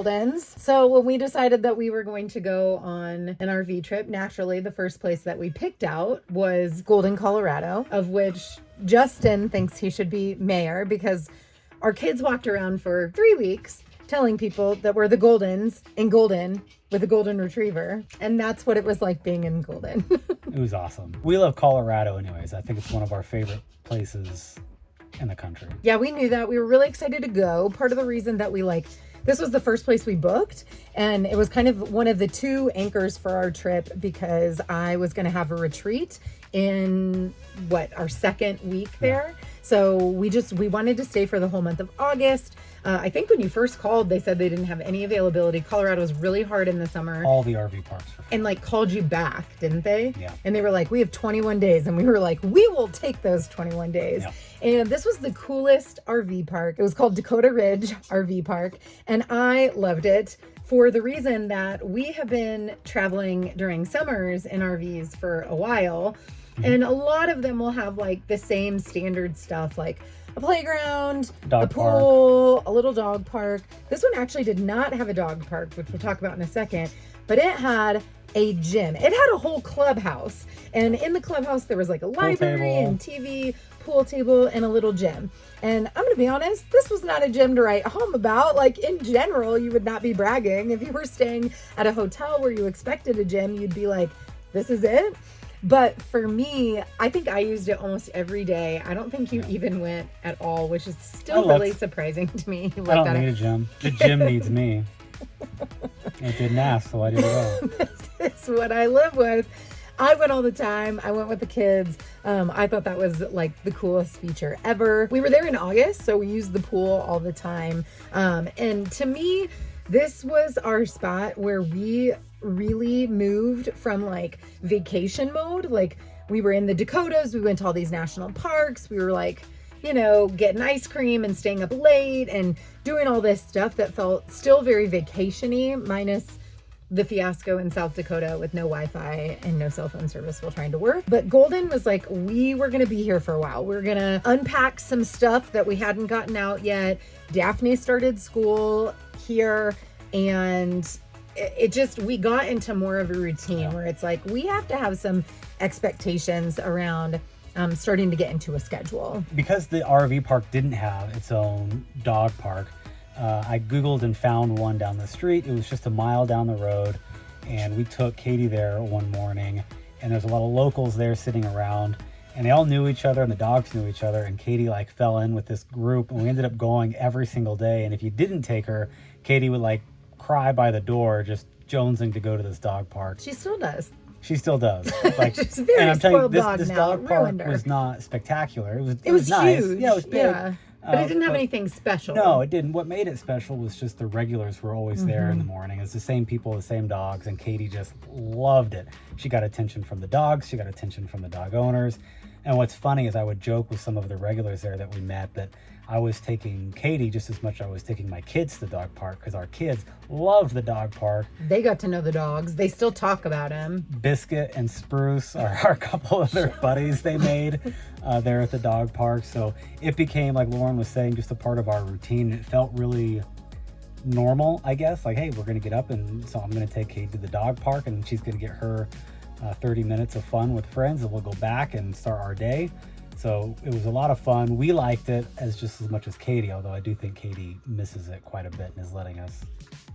Goldens. So when we decided that we were going to go on an RV trip, naturally, the first place that we picked out was Golden, Colorado, of which Justin thinks he should be mayor because our kids walked around for 3 weeks telling people that we're the Goldens in Golden with a golden retriever. And that's what it was like being in Golden. It was awesome. We love Colorado anyways. I think it's one of our favorite places in the country. Yeah, we knew that. We were really excited to go. Part of the reason that this was the first place we booked, and it was kind of one of the two anchors for our trip because I was going to have a retreat in our second week there. So we wanted to stay for the whole month of August. I think when you first called, they said they didn't have any availability. Colorado was really hard in the summer. All the RV parks were full. And called you back, didn't they? Yeah. And they were like, we have 21 days. And we were like, we will take those 21 days. Yeah. And this was the coolest RV park. It was called Dakota Ridge RV Park. And I loved it for the reason that we have been traveling during summers in RVs for a while. And a lot of them will have the same standard stuff, like a playground, a pool, a little dog park. This one actually did not have a dog park, which we'll talk about in a second, but it had a gym. It had a whole clubhouse. And in the clubhouse, there was a library and TV, pool table, and a little gym. And I'm going to be honest, this was not a gym to write home about. In general, you would not be bragging. If you were staying at a hotel where you expected a gym, you'd be like, this is it. But for me, I think I used it almost every day. I don't think you even went at all, which is still really surprising to me. I don't need a gym. The gym needs me. It didn't ask, so I didn't go. This is what I live with. I went all the time. I went with the kids. I thought that was the coolest feature ever. We were there in August, so we used the pool all the time. And to me, this was our spot where we really moved from vacation mode. We were in the Dakotas, we went to all these national parks, we were getting ice cream and staying up late and doing all this stuff that felt still very vacation-y, minus the fiasco in South Dakota with no Wi-Fi and no cell phone service while trying to work. But Golden was we were gonna be here for a while. We were gonna unpack some stuff that we hadn't gotten out yet. Daphne started school here, and we got into more of a routine where it's we have to have some expectations around starting to get into a schedule. Because the RV park didn't have its own dog park, I Googled and found one down the street. It was just a mile down the road, and we took Katie there one morning, and there's a lot of locals there sitting around, and they all knew each other, and the dogs knew each other, and Katie fell in with this group, and we ended up going every single day. And if you didn't take her, Katie would cry by the door, just jonesing to go to this dog park. She still does. She still does. She's a very spoiled dog this now. dog park was not spectacular. It was nice. Huge. Yeah, it was big. Yeah. But it didn't have anything special. No, it didn't. What made it special was just the regulars were always there in the morning. It's the same people, the same dogs, and Katie just loved it. She got attention from the dogs. She got attention from the dog owners. And what's funny is I would joke with some of the regulars there that we met that I was taking Katie just as much as I was taking my kids to the dog park, because our kids loved the dog park. They got to know the dogs. They still talk about him. Biscuit and Spruce are a couple of their buddies they made there at the dog park. So it became, like Lauren was saying, just a part of our routine. It felt really normal, I guess. Hey, we're going to get up, and so I'm going to take Katie to the dog park, and she's going to get her 30 minutes of fun with friends, and we'll go back and start our day. So it was a lot of fun. We liked it just as much as Katie, although I do think Katie misses it quite a bit and is letting us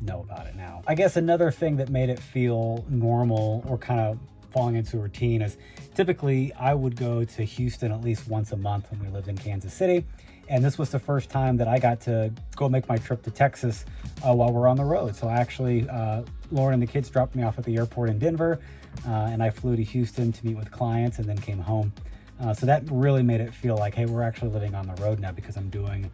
know about it now. I guess another thing that made it feel normal or kind of falling into a routine is typically I would go to Houston at least once a month when we lived in Kansas City. And this was the first time that I got to go make my trip to Texas while we're on the road. So actually, Lauren and the kids dropped me off at the airport in Denver, and I flew to Houston to meet with clients and then came home. So that really made it feel like, hey, we're actually living on the road now, because I'm doing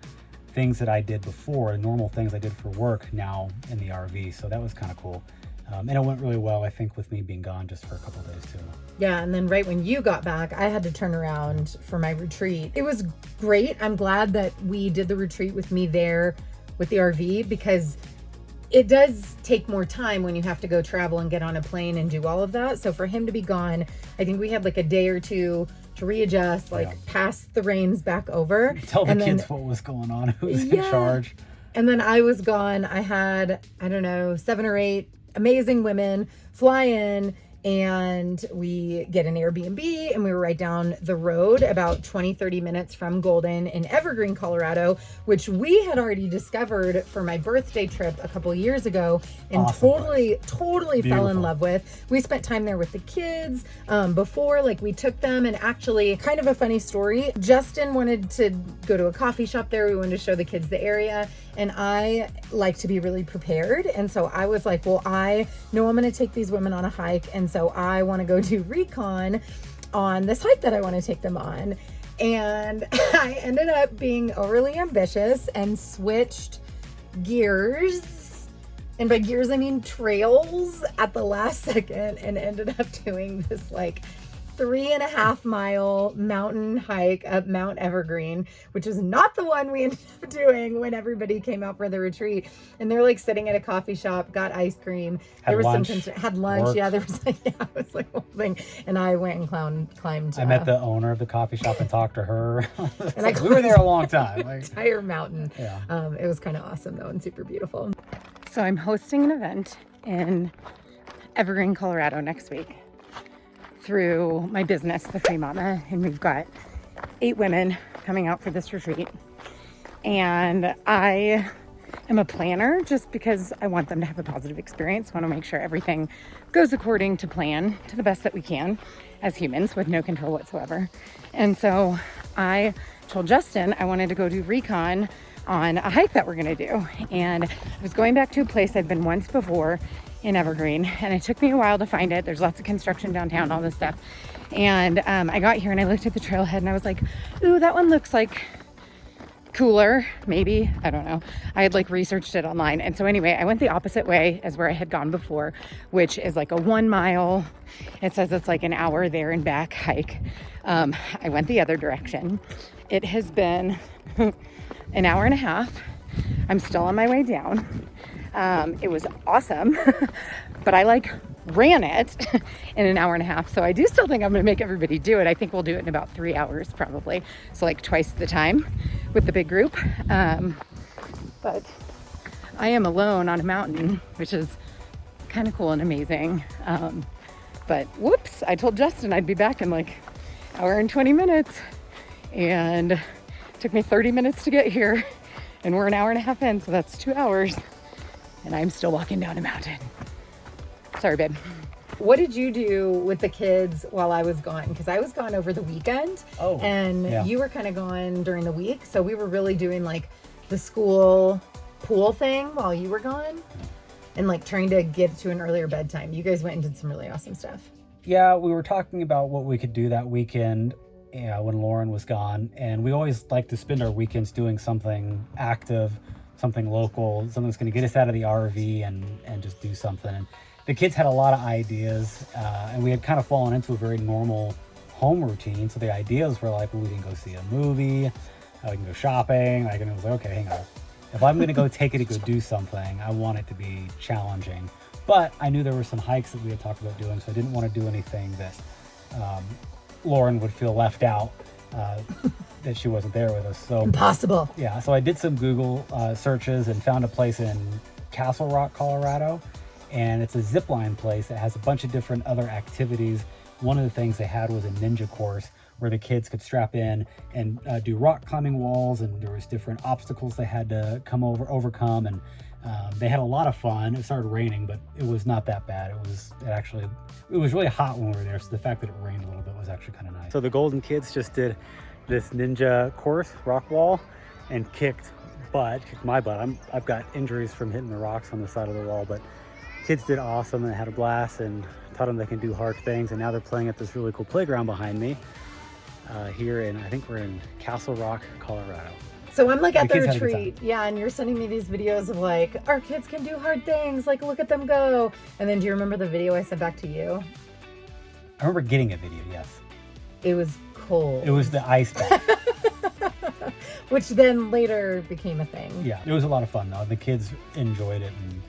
things that I did before, normal things I did for work now in the RV. So that was kind of cool. And it went really well, I think, with me being gone just for a couple of days too. Yeah, and then right when you got back, I had to turn around for my retreat. It was great. I'm glad that we did the retreat with me there with the RV, because it does take more time when you have to go travel and get on a plane and do all of that. So for him to be gone, I think we had a day or two to readjust, pass the reins back over. Tell the kids what was going on, who was in charge. And then I was gone. I had, I don't know, 7 or 8 amazing women fly in, and we get an Airbnb, and we were right down the road, about 20-30 minutes from Golden in Evergreen, Colorado, which we had already discovered for my birthday trip a couple years ago, and Awesome totally fell in love with. We spent time there with the kids before, like we took them, and actually kind of a funny story. Justin wanted to go to a coffee shop there. We wanted to show the kids the area, and I like to be really prepared. And so I was like, well, I know I'm going to take these women on a hike. And so I want to go do recon on this hike that I want to take them on. And I ended up being overly ambitious and switched gears. And by gears, I mean trails at the last second, and ended up doing this like 3.5 mile mountain hike up Mount Evergreen, which is not the one we ended up doing when everybody came out for the retreat. And they're like sitting at a coffee shop, got ice cream. Had there was lunch, had lunch. worked. Yeah, there was like, yeah, it was like a whole thing. And I went and climbed. I met the owner of the coffee shop and talked to her. And we were there a long time. Like, entire mountain. Yeah. It was kind of awesome though, and super beautiful. So I'm hosting an event in Evergreen, Colorado next week through my business, The Free Mama, and we've got 8 women coming out for this retreat. And I am a planner just because I want them to have a positive experience. I want to make sure everything goes according to plan to the best that we can as humans with no control whatsoever. And so I told Justin I wanted to go do recon on a hike that we're going to do. And I was going back to a place I'd been once before in Evergreen, and it took me a while to find it. There's lots of construction downtown, all this stuff. And I got here and I looked at the trailhead and I was like, ooh, that one looks like cooler, maybe. I don't know. I had like researched it online. And so anyway, I went the opposite way as where I had gone before, which is like a 1 mile. It says it's like an hour there and back hike. I went the other direction. It has been an hour and a half. I'm still on my way down. It was awesome, but I like ran it in an hour and a half. So I do still think I'm going to make everybody do it. I think we'll do it in about 3 hours probably. So like twice the time with the big group. But I am alone on a mountain, which is kind of cool and amazing. But whoops, I told Justin I'd be back in like hour and 20 minutes, and it took me 30 minutes to get here, and we're an hour and a half in. So that's 2 hours. And I'm still walking down a mountain. Sorry, babe. What did you do with the kids while I was gone? Because I was gone over the weekend. Oh, and yeah. You were kind of gone during the week. So we were really doing like the school pool thing while you were gone, and like trying to get to an earlier bedtime. You guys went and did some really awesome stuff. Yeah, we were talking about what we could do that weekend when Lauren was gone. And we always like to spend our weekends doing something active, something local, something that's going to get us out of the RV and just do something. And the kids had a lot of ideas, and we had kind of fallen into a very normal home routine. So the ideas were like, well, we can go see a movie, we can go shopping. Like, and it was like, okay, hang on. If I'm going to go take it to go do something, I want it to be challenging. But I knew there were some hikes that we had talked about doing, so I didn't want to do anything that Lauren would feel left out. That she wasn't there with us. So impossible. Yeah, so I did some Google searches and found a place in Castle Rock, Colorado, and it's a zip line place that has a bunch of different other activities. One of the things they had was a ninja course where the kids could strap in and do rock climbing walls, and there was different obstacles they had to overcome, and they had a lot of fun. It started raining, but it was not that bad. It was really hot when we were there, so the fact that it rained a little bit was actually kind of nice. So the Golden kids just did this ninja course, rock wall, and kicked my butt. I've got injuries from hitting the rocks on the side of the wall, but kids did awesome and had a blast, and taught them they can do hard things. And now they're playing at this really cool playground behind me here I think we're in Castle Rock, Colorado. So I'm like at the retreat, yeah, and you're sending me these videos of like, our kids can do hard things, like look at them go. And then do you remember the video I sent back to you? I remember getting a video, yes. It was cold. It was the ice bath. Which then later became a thing. Yeah, it was a lot of fun though. The kids enjoyed it, and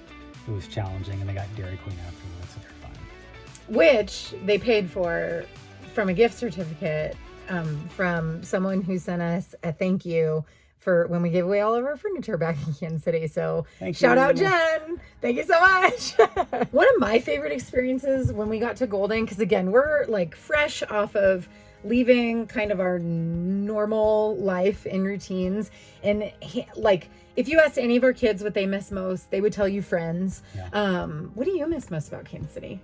it was challenging, and they got Dairy Queen afterwards, so they're fine. Which they paid for from a gift certificate from someone who sent us a thank you for when we gave away all of our furniture back in Kansas City. So Thank shout you. out Jen. Thank you so much. One of my favorite experiences when we got to Golden, because again, we're like fresh off of leaving kind of our normal life and routines. And like, if you asked any of our kids what they miss most, they would tell you friends. Yeah. What do you miss most about Kansas City?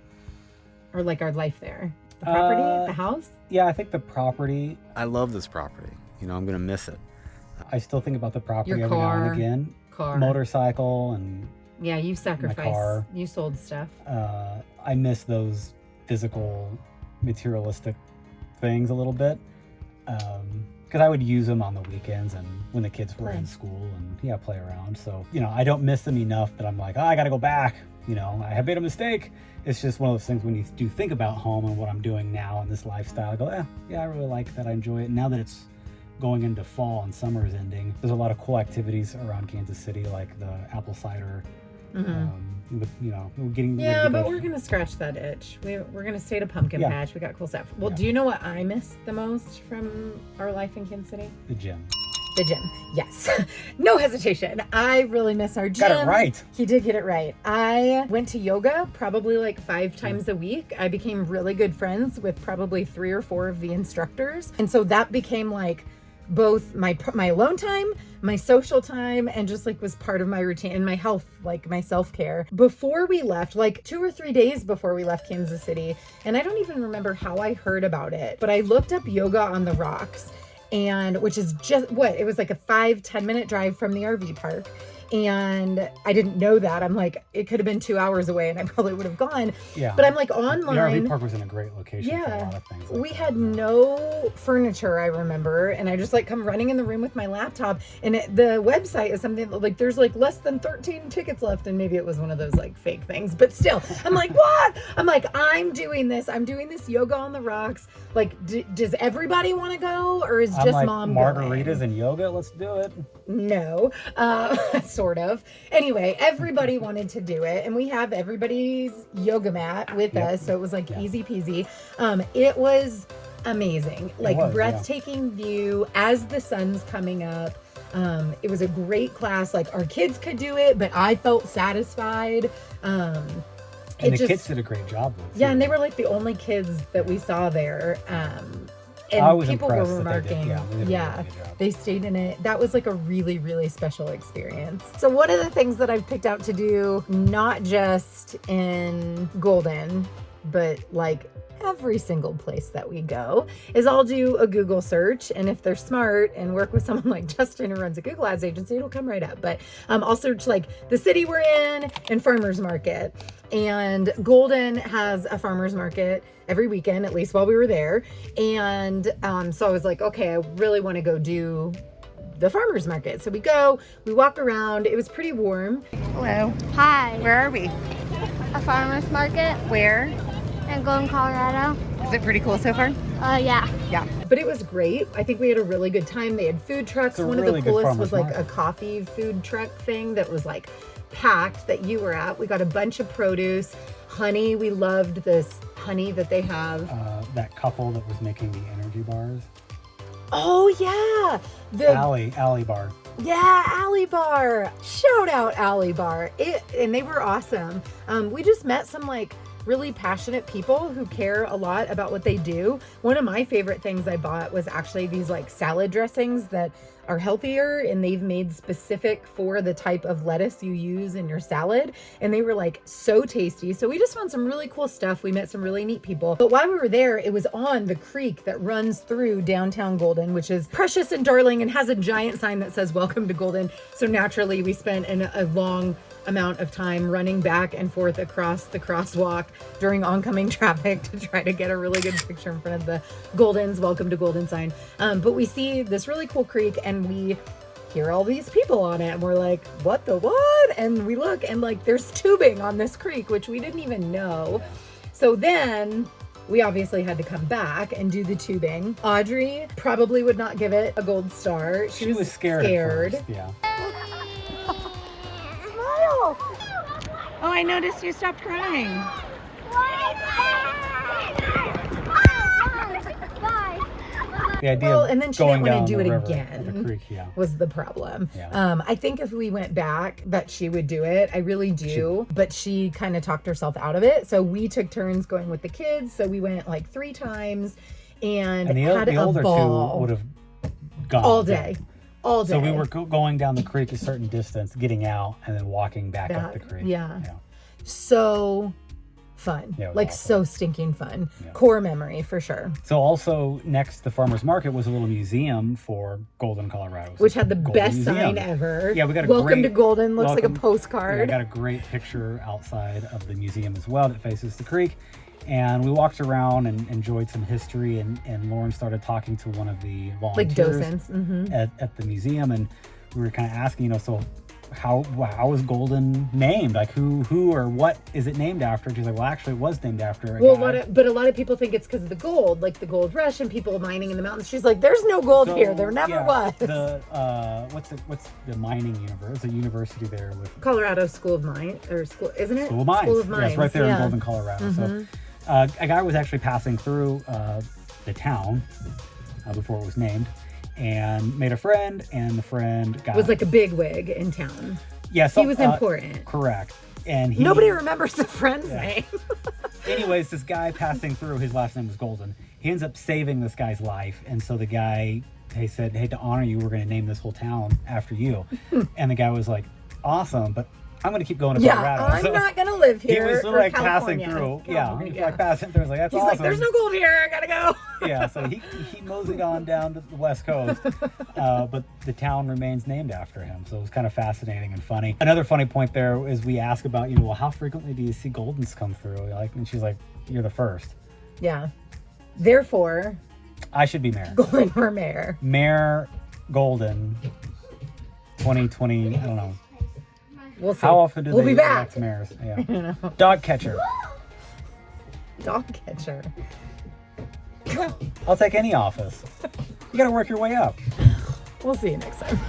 Or like our life there? The property? The house? Yeah, I think the property. I love this property. You know, I'm going to miss it. I still think about the property Your every now car. and again. Car. Motorcycle and Yeah, you sacrificed. car. You sold stuff. I miss those physical, materialistic things a little bit. Because I would use them on the weekends and when the kids were in school and play around. So, I don't miss them enough that I'm like, I got to go back. I have made a mistake. It's just one of those things when you do think about home and what I'm doing now in this lifestyle, I go, I really like that. I enjoy it. And now that it's going into fall and summer is ending, there's a lot of cool activities around Kansas City, like the apple cider. We're getting but we're gonna scratch that itch. We're gonna stay at a pumpkin patch. We got cool stuff. Well, do you know what I miss the most from our life in Kansas City? The gym. The gym. Yes. No hesitation. I really miss our gym. Got it right. He did get it right. I went to yoga probably like 5 times a week. I became really good friends with probably 3 or 4 of the instructors. And so that became like both my alone time, my social time, and just like was part of my routine and my health, like my self-care. Before we left, like 2 or 3 days before we left Kansas City, and I don't even remember how I heard about it, but I looked up yoga on the rocks, and which is just it was like a 5-10 minute drive from the RV park. And I didn't know that. I'm like, it could have been 2 hours away and I probably would have gone. Yeah. But I'm like online. The RV park was in a great location for a lot of things. We had no furniture, I remember. And I just like come running in the room with my laptop. And the website is something like there's like less than 13 tickets left. And maybe it was one of those like fake things. But still, I'm like, what? I'm like, I'm doing this. I'm doing this yoga on the rocks. Like, does everybody want to go? Or is just like, mom margaritas going? and yoga? Let's do it. No. Sort of. Anyway, everybody wanted to do it, and we have everybody's yoga mat with us, so it was like easy peasy. It was amazing, like breathtaking view as the sun's coming up. It was a great class. Like our kids could do it, but I felt satisfied. And the kids did a great job with it. Yeah, and they were like the only kids that we saw there. And I was people were impressed that remarking, they did. Yeah, they did a really good job. they stayed in it. That was like a really, really special experience. So one of the things that I've picked out to do, not just in Golden, but like every single place that we go, is I'll do a Google search. And if they're smart and work with someone like Justin who runs a Google Ads agency, it'll come right up. But I'll search like the city we're in and farmers market. And Golden has a farmers market every weekend, at least while we were there. And so I was like, okay, I really want to go do the farmers market. So we go, we walk around. It was pretty warm. Hello. Hi. Where are we? A farmer's market Where? in Golden, Colorado. Is it pretty cool so far? Yeah. Yeah, but it was great. I think we had a really good time. They had food trucks. It's a One of really the good coolest was farmer's like a market. coffee food truck thing that was like packed that you were at. We got a bunch of produce, honey. We loved this honey that they have. That couple that was making the energy bars. Oh yeah, Alley Bar. Yeah, Alley Bar. Shout out Alley Bar. And they were awesome. We just met some like really passionate people who care a lot about what they do. One of my favorite things I bought was actually these like salad dressings that are healthier and they've made specific for the type of lettuce you use in your salad. And they were like so tasty. So we just found some really cool stuff. We met some really neat people. But while we were there, it was on the creek that runs through downtown Golden, which is precious and darling and has a giant sign that says welcome to Golden. So naturally we spent a long amount of time running back and forth across the crosswalk during oncoming traffic to try to get a really good picture in front of the Golden's welcome to Golden sign. But we see this really cool creek and we hear all these people on it and we're like, what the what? And we look and like there's tubing on this creek, which we didn't even know. So then we obviously had to come back and do the tubing. Audrey probably would not give it a gold star. She was scared. At first, yeah. Oh, I noticed you stopped crying. Bye. The idea Well, of and then she going didn't want down to do the it river, again. the creek, yeah. Was the problem. Yeah. I think if we went back that she would do it. I really do. But she kind of talked herself out of it. So we took turns going with the kids. So we went like 3 times and had the a older ball two would have gone all day. All day. So we were going down the creek a certain distance, getting out, and then walking back up the creek. Yeah. So fun. Yeah, it was like awesome. so stinking fun. Yeah. Core memory for sure. So also next to the farmer's market was a little museum for Golden, Colorado. Which had the Golden best Museum. sign ever. Yeah, we got a Welcome great, to Golden. Looks like a Yeah, I postcard. got a great picture outside of the museum as well that faces the creek. And we walked around and enjoyed some history, and Lauren started talking to one of the Like volunteers docents. at the museum, and we were kind of asking, so how is Golden named? Like who or what is it named after? She's like, well, actually it was named after a guy. But a lot of people think it's because of the gold, like the gold rush and people mining in the mountains. She's like, there's no gold here. There never was. The what's the mining university? The university there with Colorado School of Mines, or school, isn't it? School of Mines. School of Mines. Yeah, it's right there in Golden, Colorado. So a guy was actually passing through the town before it was named, and made a friend, and the friend was like a big wig in town. Yeah, so, he was important. Correct. And nobody remembers the friend's name. Anyways, this guy passing through, his last name was Golden. He ends up saving this guy's life, and so the guy, he said, hey, to honor you, we're going to name this whole town after you. And the guy was like, awesome, but I'm going to keep going to Colorado. I'm not going to live here. He was or like California. passing through. California, He was like passing through. He's like, that's He's awesome. like, there's no gold here. I got to go. Yeah, so he moseyed on down to the West Coast, but the town remains named after him. So it was kind of fascinating and funny. Another funny point there is we ask about, well, how frequently do you see Goldens come through? And she's like, you're the first. Yeah. Therefore, I should be mayor. Golden for mayor. Mayor Golden, 2020. I don't know. We'll see. How often do we'll they be back. elect mayors? Yeah. Dog catcher. Dog catcher. I'll take any office. You got to work your way up. We'll see you next time.